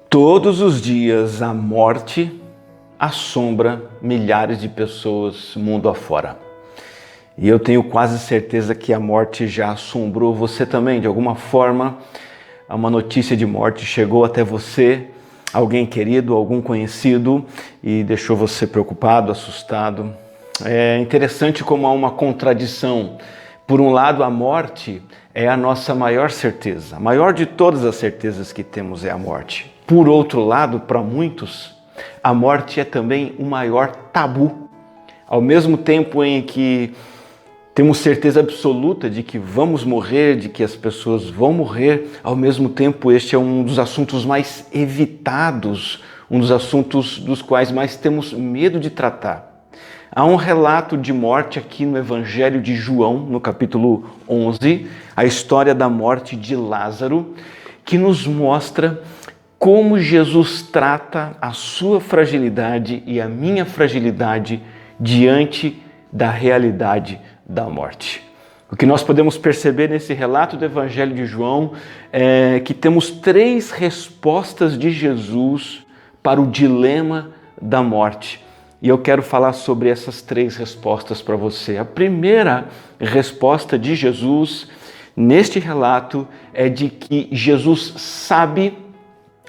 Todos os dias a morte assombra milhares de pessoas mundo afora. E eu tenho quase certeza que a morte já assombrou você também. De alguma forma, uma notícia de morte chegou até você, alguém querido, algum conhecido, e deixou você preocupado, assustado. É interessante como há uma contradição. Por um lado, a morte é a nossa maior certeza. A maior de todas as certezas que temos é a morte. Por outro lado, para muitos, a morte é também o maior tabu. Ao mesmo tempo em que temos certeza absoluta de que vamos morrer, de que as pessoas vão morrer, ao mesmo tempo este é um dos assuntos mais evitados, um dos assuntos dos quais mais temos medo de tratar. Há um relato de morte aqui no Evangelho de João, no capítulo 11, a história da morte de Lázaro, que nos mostra como Jesus trata a sua fragilidade e a minha fragilidade diante da realidade da morte. O que nós podemos perceber nesse relato do Evangelho de João é que temos três respostas de Jesus para o dilema da morte. E eu quero falar sobre essas três respostas para você. A primeira resposta de Jesus neste relato é de que Jesus sabe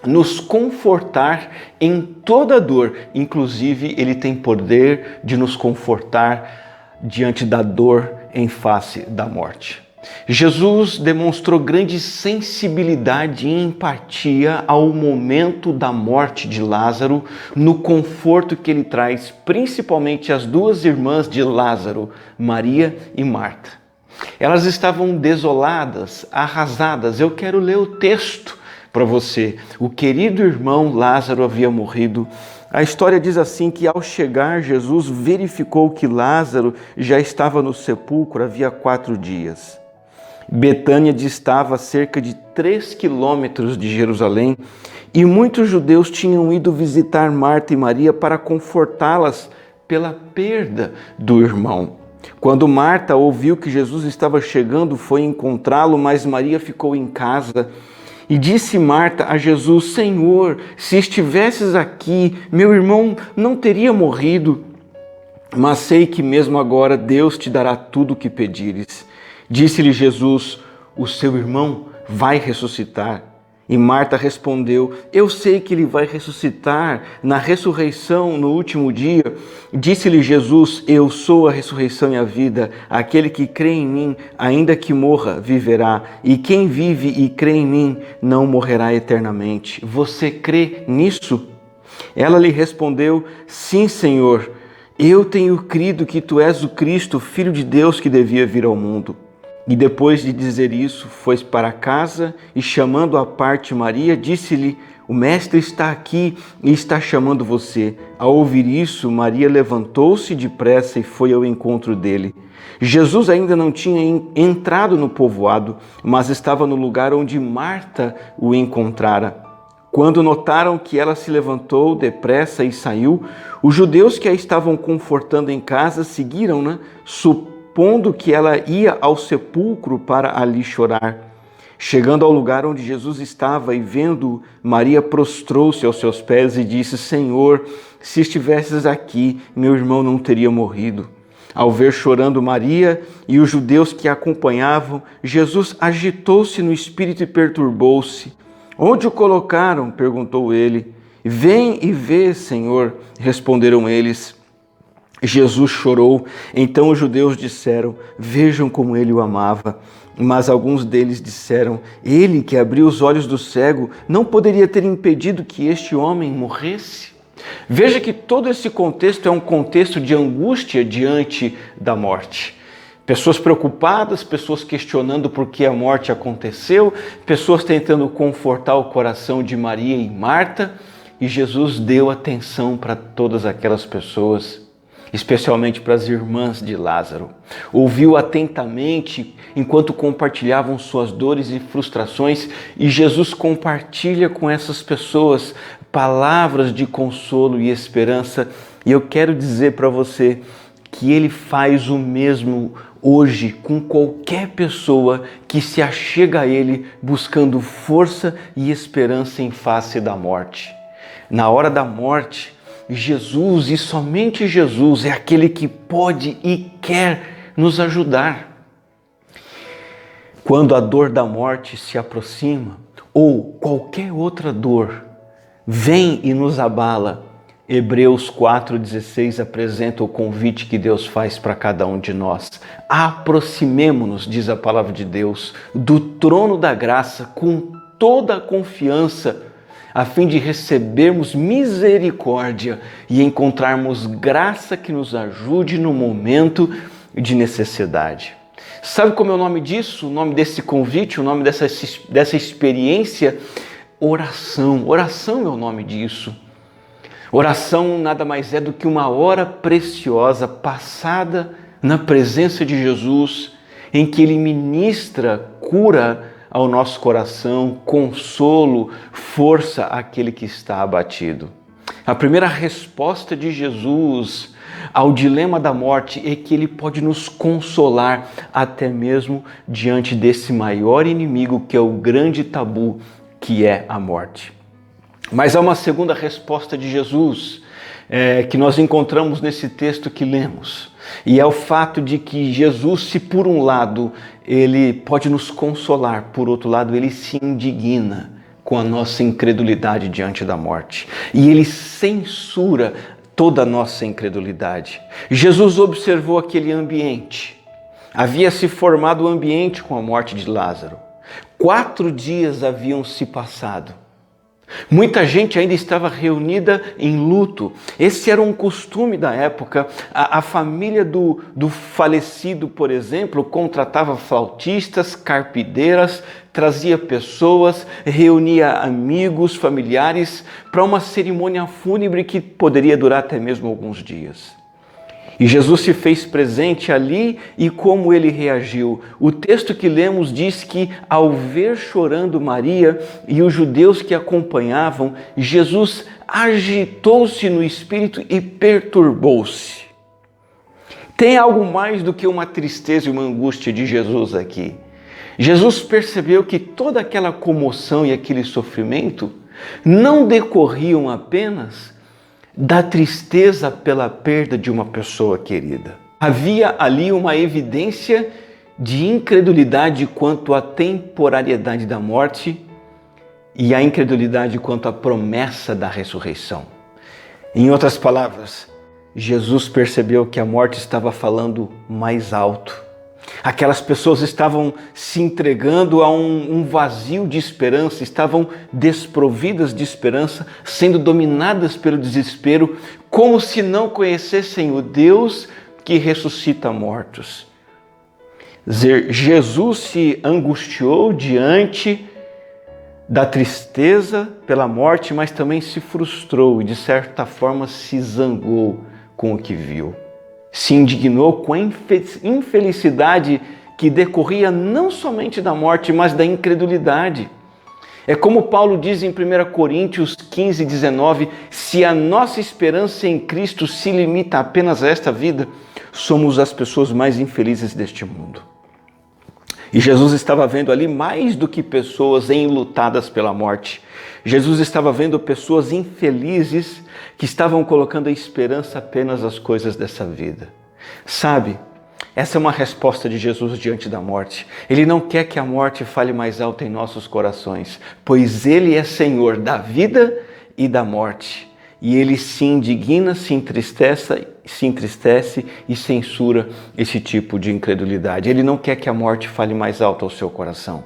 nos confortar em toda dor. Inclusive, Ele tem poder de nos confortar diante da dor em face da morte. Jesus demonstrou grande sensibilidade e empatia ao momento da morte de Lázaro, no conforto que ele traz, principalmente às duas irmãs de Lázaro, Maria e Marta. Elas estavam desoladas, arrasadas. Eu quero ler o texto para você. O querido irmão Lázaro havia morrido. A história diz assim que ao chegar, Jesus verificou que Lázaro já estava no sepulcro havia 4 dias. Betânia distava a cerca de 3 quilômetros de Jerusalém e muitos judeus tinham ido visitar Marta e Maria para confortá-las pela perda do irmão. Quando Marta ouviu que Jesus estava chegando, foi encontrá-lo, mas Maria ficou em casa. E disse Marta a Jesus: Senhor, se estivesses aqui, meu irmão não teria morrido. Mas sei que mesmo agora Deus te dará tudo o que pedires. Disse-lhe Jesus: o seu irmão vai ressuscitar. E Marta respondeu: eu sei que ele vai ressuscitar na ressurreição no último dia. Disse-lhe Jesus: eu sou a ressurreição e a vida. Aquele que crê em mim, ainda que morra, viverá. E quem vive e crê em mim, não morrerá eternamente. Você crê nisso? Ela lhe respondeu: sim, Senhor. Eu tenho crido que tu és o Cristo, Filho de Deus, que devia vir ao mundo. E depois de dizer isso, foi para casa e, chamando à parte Maria, disse-lhe: o mestre está aqui e está chamando você. Ao ouvir isso, Maria levantou-se depressa e foi ao encontro dele. Jesus ainda não tinha entrado no povoado, mas estava no lugar onde Marta o encontrara. Quando notaram que ela se levantou depressa e saiu, os judeus que a estavam confortando em casa seguiram-na, supondo que ela ia ao sepulcro para ali chorar. Chegando ao lugar onde Jesus estava e vendo, Maria prostrou-se aos seus pés e disse: Senhor, se estivesses aqui, meu irmão não teria morrido. Ao ver chorando Maria e os judeus que a acompanhavam, Jesus agitou-se no espírito e perturbou-se. Onde o colocaram? Perguntou ele. Vem e vê, Senhor, responderam eles. Jesus chorou. Então os judeus disseram: vejam como ele o amava. Mas alguns deles disseram: ele que abriu os olhos do cego não poderia ter impedido que este homem morresse? Veja que todo esse contexto é um contexto de angústia diante da morte. Pessoas preocupadas, pessoas questionando por que a morte aconteceu, pessoas tentando confortar o coração de Maria e Marta, e Jesus deu atenção para todas aquelas pessoas, especialmente para as irmãs de Lázaro. Ouviu atentamente enquanto compartilhavam suas dores e frustrações, e Jesus compartilha com essas pessoas palavras de consolo e esperança. E eu quero dizer para você que Ele faz o mesmo hoje com qualquer pessoa que se achega a Ele buscando força e esperança em face da morte. Na hora da morte, Jesus e somente Jesus é aquele que pode e quer nos ajudar. Quando a dor da morte se aproxima, ou qualquer outra dor vem e nos abala, Hebreus 4,16 apresenta o convite que Deus faz para cada um de nós. Aproximemo-nos, diz a palavra de Deus, do trono da graça com toda a confiança, a fim de recebermos misericórdia e encontrarmos graça que nos ajude no momento de necessidade. Sabe como é o nome disso? O nome desse convite, o nome dessa experiência? Oração. Oração é o nome disso. Oração nada mais é do que uma hora preciosa passada na presença de Jesus, em que Ele ministra cura ao nosso coração, consolo, força àquele que está abatido. A primeira resposta de Jesus ao dilema da morte é que Ele pode nos consolar até mesmo diante desse maior inimigo que é o grande tabu, que é a morte. Mas há uma segunda resposta de Jesus que nós encontramos nesse texto que lemos. E é o fato de que Jesus, se por um lado Ele pode nos consolar, por outro lado Ele se indigna com a nossa incredulidade diante da morte. E Ele censura toda a nossa incredulidade. Jesus observou aquele ambiente. Havia se formado o ambiente com a morte de Lázaro. 4 dias haviam se passado. Muita gente ainda estava reunida em luto. Esse era um costume da época. A família do falecido, por exemplo, contratava flautistas, carpideiras, trazia pessoas, reunia amigos, familiares para uma cerimônia fúnebre que poderia durar até mesmo alguns dias. E Jesus se fez presente ali e como Ele reagiu. O texto que lemos diz que ao ver chorando Maria e os judeus que acompanhavam, Jesus agitou-se no espírito e perturbou-se. Tem algo mais do que uma tristeza e uma angústia de Jesus aqui. Jesus percebeu que toda aquela comoção e aquele sofrimento não decorriam apenas da tristeza pela perda de uma pessoa querida. Havia ali uma evidência de incredulidade quanto à temporariedade da morte e a incredulidade quanto à promessa da ressurreição. Em outras palavras, Jesus percebeu que a morte estava falando mais alto. Aquelas pessoas estavam se entregando a um vazio de esperança, estavam desprovidas de esperança, sendo dominadas pelo desespero, como se não conhecessem o Deus que ressuscita mortos. Jesus se angustiou diante da tristeza pela morte, mas também se frustrou e, de certa forma, se zangou com o que viu. Se indignou com a infelicidade que decorria não somente da morte, mas da incredulidade. É como Paulo diz em 1 Coríntios 15, 19, se a nossa esperança em Cristo se limita apenas a esta vida, somos as pessoas mais infelizes deste mundo. E Jesus estava vendo ali mais do que pessoas enlutadas pela morte. Jesus estava vendo pessoas infelizes que estavam colocando a esperança apenas nas coisas dessa vida. Sabe, essa é uma resposta de Jesus diante da morte. Ele não quer que a morte fale mais alto em nossos corações, pois Ele é Senhor da vida e da morte. E Ele se indigna, se entristece e censura esse tipo de incredulidade. Ele não quer que a morte fale mais alto ao seu coração.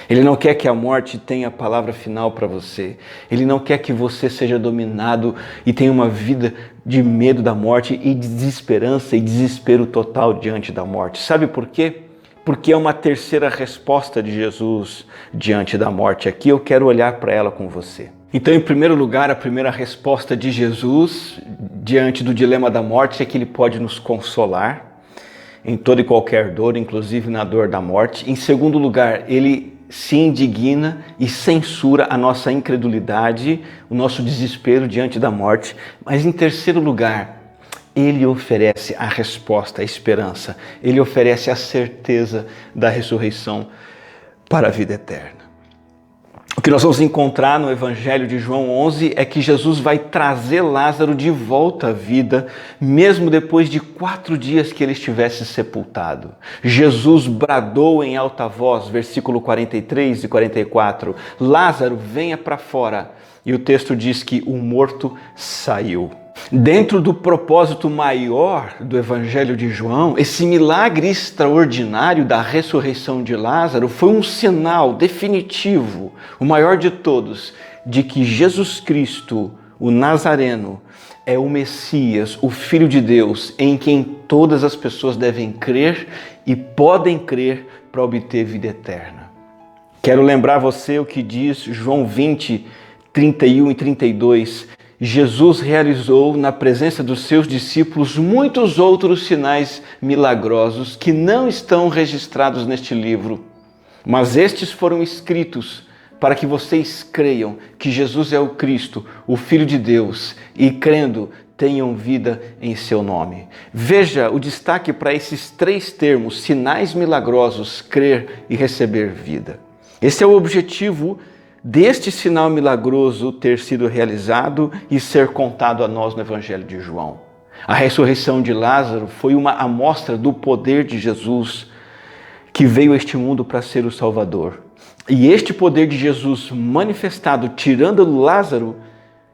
Ele não quer que a morte tenha a palavra final para você. Ele não quer que você seja dominado e tenha uma vida de medo da morte e de desesperança e desespero total diante da morte. Sabe por quê? Porque é uma terceira resposta de Jesus diante da morte. Aqui eu quero olhar para ela com você. Então, em primeiro lugar, a primeira resposta de Jesus diante do dilema da morte é que Ele pode nos consolar em toda e qualquer dor, inclusive na dor da morte. Em segundo lugar, Ele se indigna e censura a nossa incredulidade, o nosso desespero diante da morte. Mas em terceiro lugar, Ele oferece a resposta, a esperança. Ele oferece a certeza da ressurreição para a vida eterna. O que nós vamos encontrar no Evangelho de João 11 é que Jesus vai trazer Lázaro de volta à vida, mesmo depois de 4 dias que ele estivesse sepultado. Jesus bradou em alta voz, versículo 43 e 44, Lázaro, venha para fora. E o texto diz que o morto saiu. Dentro do propósito maior do Evangelho de João, esse milagre extraordinário da ressurreição de Lázaro foi um sinal definitivo, o maior de todos, de que Jesus Cristo, o Nazareno, é o Messias, o Filho de Deus, em quem todas as pessoas devem crer e podem crer para obter vida eterna. Quero lembrar você o que diz João 20, 31 e 32, Jesus realizou na presença dos seus discípulos muitos outros sinais milagrosos que não estão registrados neste livro, mas estes foram escritos para que vocês creiam que Jesus é o Cristo, o Filho de Deus, e crendo tenham vida em seu nome. Veja o destaque para esses 3 termos, sinais milagrosos, crer e receber vida. Esse é o objetivo deste sinal milagroso ter sido realizado e ser contado a nós no Evangelho de João. A ressurreição de Lázaro foi uma amostra do poder de Jesus que veio a este mundo para ser o Salvador. E este poder de Jesus manifestado, tirando Lázaro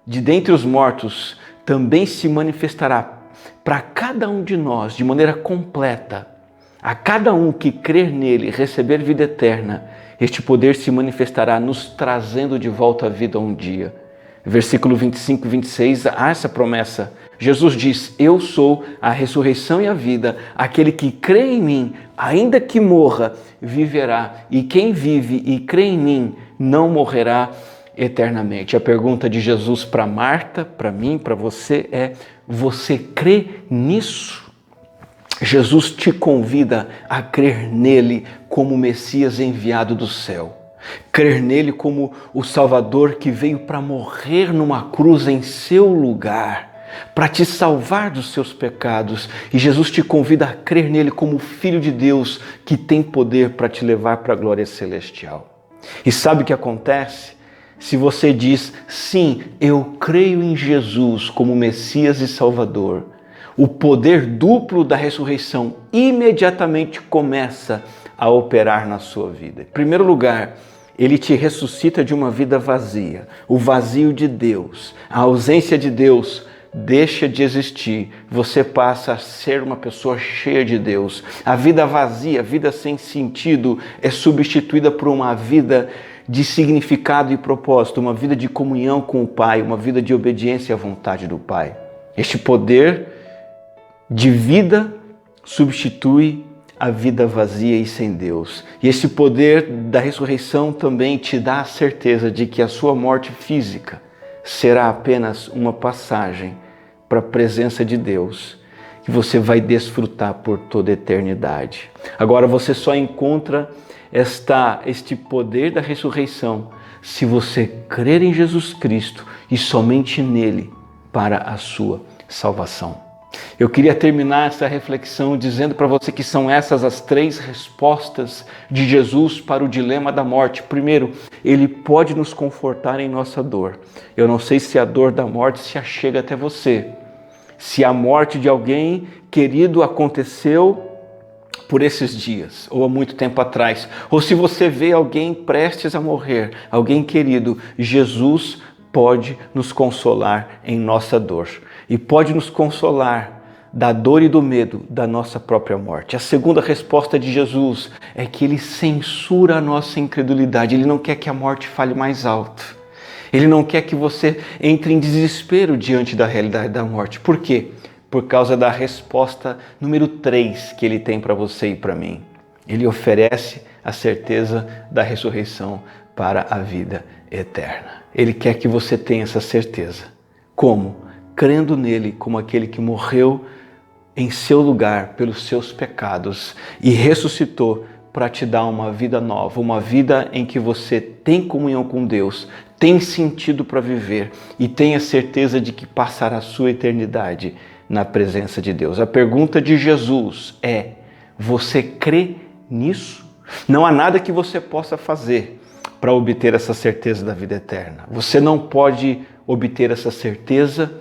de dentre os mortos, também se manifestará para cada um de nós de maneira completa. A cada um que crer nele, receber vida eterna, este poder se manifestará nos trazendo de volta à vida um dia. Versículo 25 e 26, há essa promessa. Jesus diz, eu sou a ressurreição e a vida. Aquele que crê em mim, ainda que morra, viverá. E quem vive e crê em mim, não morrerá eternamente. A pergunta de Jesus para Marta, para mim, para você é, você crê nisso? Jesus te convida a crer nele como o Messias enviado do céu. Crer nele como o Salvador que veio para morrer numa cruz em seu lugar, para te salvar dos seus pecados. E Jesus te convida a crer nele como o Filho de Deus que tem poder para te levar para a glória celestial. E sabe o que acontece? Se você diz, sim, eu creio em Jesus como Messias e Salvador, o poder duplo da ressurreição imediatamente começa a operar na sua vida. Em primeiro lugar, ele te ressuscita de uma vida vazia. O vazio de Deus, a ausência de Deus deixa de existir. Você passa a ser uma pessoa cheia de Deus. A vida vazia, a vida sem sentido, é substituída por uma vida de significado e propósito, uma vida de comunhão com o Pai, uma vida de obediência à vontade do Pai. Este poder de vida substitui a vida vazia e sem Deus. E esse poder da ressurreição também te dá a certeza de que a sua morte física será apenas uma passagem para a presença de Deus, que você vai desfrutar por toda a eternidade. Agora você só encontra este poder da ressurreição se você crer em Jesus Cristo e somente nele para a sua salvação. Eu queria terminar essa reflexão dizendo para você que são essas as 3 respostas de Jesus para o dilema da morte. Primeiro, ele pode nos confortar em nossa dor. Eu não sei se a dor da morte se achega até você, se a morte de alguém querido aconteceu por esses dias, ou há muito tempo atrás, ou se você vê alguém prestes a morrer, alguém querido, Jesus pode nos consolar em nossa dor e pode nos consolar da dor e do medo da nossa própria morte. A segunda resposta de Jesus é que ele censura a nossa incredulidade. Ele não quer que a morte fale mais alto. Ele não quer que você entre em desespero diante da realidade da morte. Por quê? Por causa da resposta número 3 que ele tem para você e para mim. Ele oferece a certeza da ressurreição para a vida eterna. Ele quer que você tenha essa certeza. Como? Crendo nele como aquele que morreu em seu lugar pelos seus pecados e ressuscitou para te dar uma vida nova, uma vida em que você tem comunhão com Deus, tem sentido para viver e tem a certeza de que passará a sua eternidade na presença de Deus. A pergunta de Jesus é: você crê nisso? Não há nada que você possa fazer para obter essa certeza da vida eterna. Você não pode obter essa certeza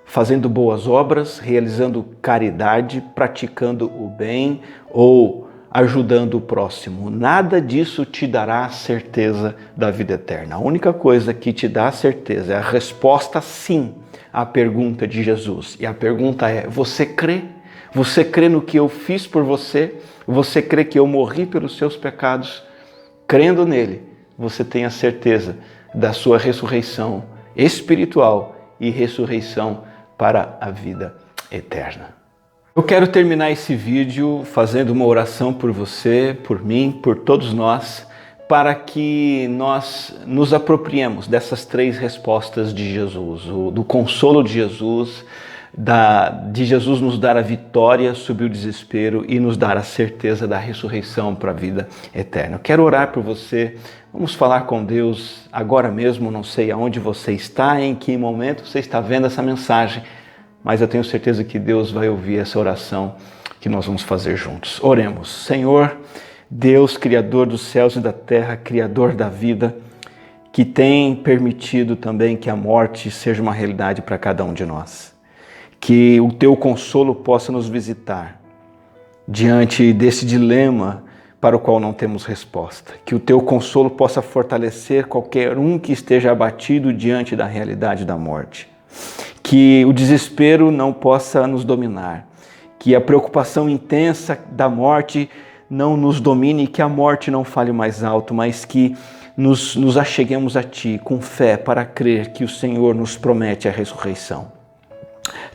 fazendo boas obras, realizando caridade, praticando o bem ou ajudando o próximo. Nada disso te dará a certeza da vida eterna. A única coisa que te dá a certeza é a resposta sim à pergunta de Jesus. E a pergunta é: você crê? Você crê no que eu fiz por você? Você crê que eu morri pelos seus pecados? Crendo nele, você tem a certeza da sua ressurreição espiritual e ressurreição para a vida eterna. Eu quero terminar esse vídeo fazendo uma oração por você, por mim, por todos nós, para que nós nos apropriemos dessas três respostas de Jesus, do consolo de Jesus, de Jesus nos dar a vitória sobre o desespero e nos dar a certeza da ressurreição para a vida eterna. Eu quero orar por você, vamos falar com Deus agora mesmo. Não sei aonde você está, em que momento você está vendo essa mensagem, mas eu tenho certeza que Deus vai ouvir essa oração que nós vamos fazer juntos. Oremos. Senhor, Deus, Criador dos céus e da terra, Criador da vida, que tem permitido também que a morte seja uma realidade para cada um de nós. Que o teu consolo possa nos visitar diante desse dilema para o qual não temos resposta. Que o teu consolo possa fortalecer qualquer um que esteja abatido diante da realidade da morte. Que o desespero não possa nos dominar. Que a preocupação intensa da morte não nos domine, que a morte não fale mais alto, mas que nos acheguemos a Ti com fé para crer que o Senhor nos promete a ressurreição.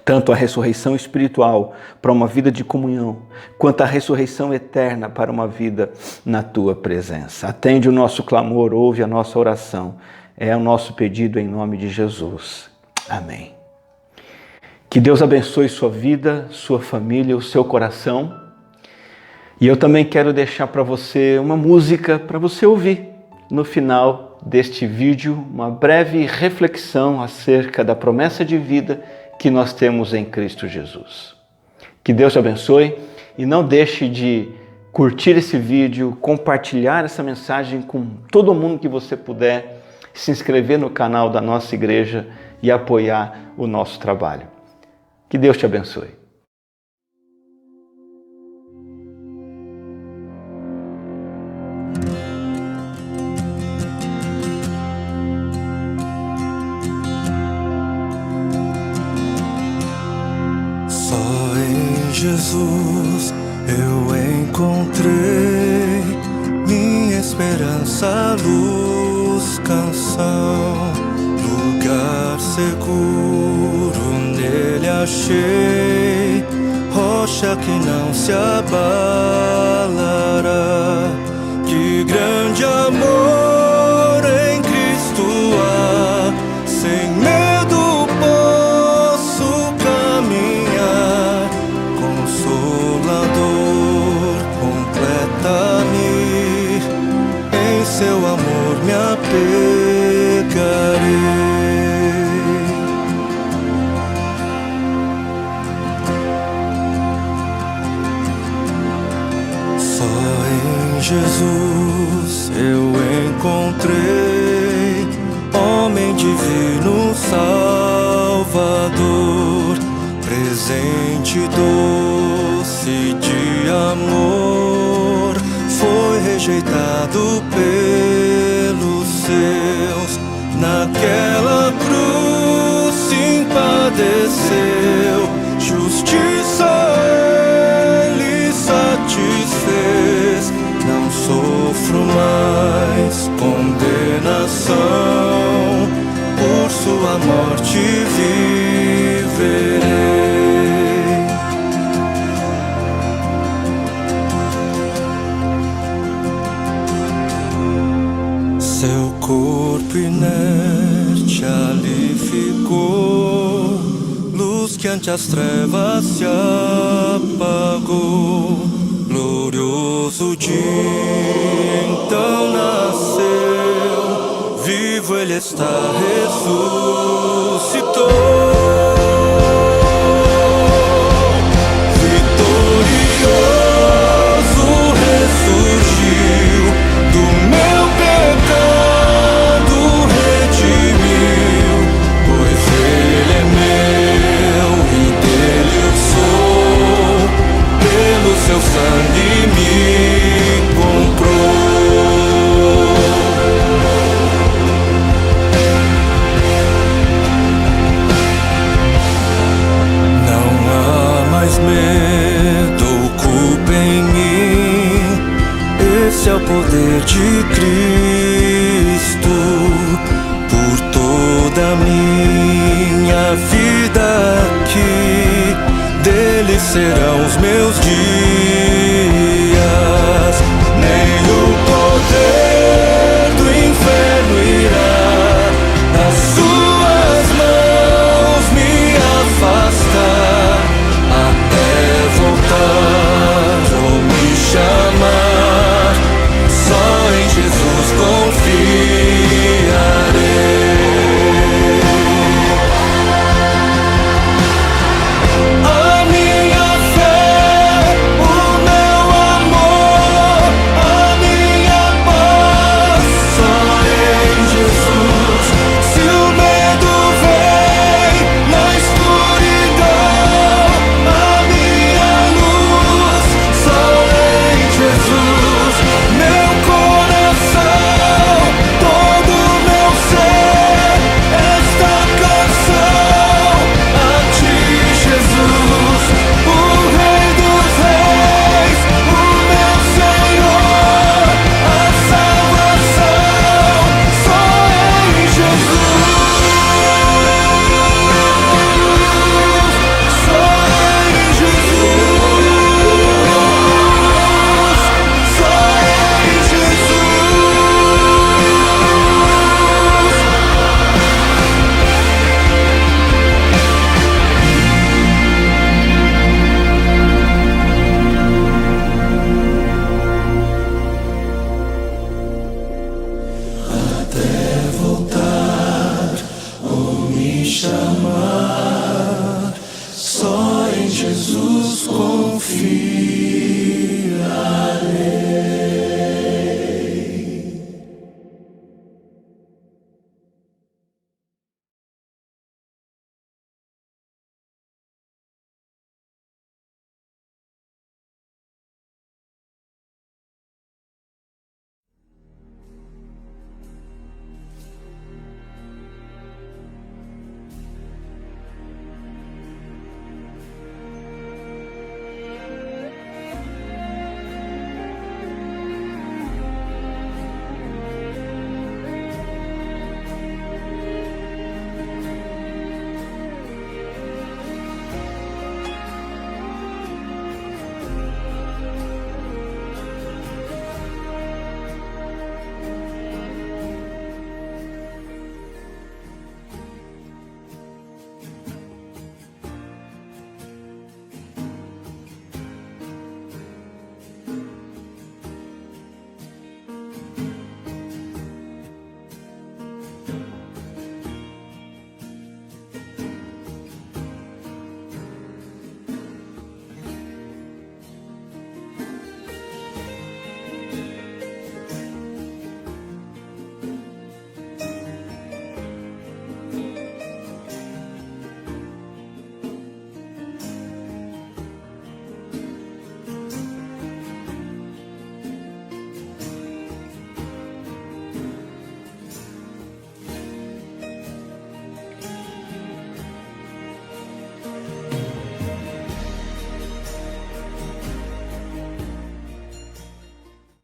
Tanto a ressurreição espiritual para uma vida de comunhão, quanto a ressurreição eterna para uma vida na Tua presença. Atende o nosso clamor, ouve a nossa oração. É o nosso pedido em nome de Jesus. Amém. Que Deus abençoe sua vida, sua família, o seu coração. E eu também quero deixar para você uma música para você ouvir no final deste vídeo, uma breve reflexão acerca da promessa de vida que nós temos em Cristo Jesus. Que Deus te abençoe e não deixe de curtir esse vídeo, compartilhar essa mensagem com todo mundo que você puder, se inscrever no canal da nossa igreja e apoiar o nosso trabalho. Que Deus te abençoe. Jesus, eu encontrei minha esperança, luz, canção, lugar seguro nele achei, rocha que não se abalará. Que grande amor em Cristo há, sem medo posso caminhar. Consolador, completa-me, em seu amor me apegarei. Só em Jesus eu encontrei homem divino, Salvador, presente doce de amor, foi rejeitado pelos seus, naquela cruz sim padeceu, justiça ele satisfez, não sofro mais condenação, por sua morte viverei. Seu corpo inerte ali ficou, luz que ante as trevas se apagou. Glorioso dia então nasceu, vivo ele está, ressuscitou. poder de Cristo por toda a minha vida aqui. Dele serão os meus dias. Nem o poder do inferno irá das suas mãos me afastar, até voltar ou me chamar. Só em Jesus confiarei. A minha fé, o meu amor, a minha paz, só em Jesus. Se o medo vem na escuridão, a minha luz, só em Jesus. Meu coração, todo meu ser, esta canção a ti, Jesus, o Rei dos Reis, o meu Senhor, a salvação só em Jesus, só em Jesus, só em Jesus. Até voltar ou me chamar.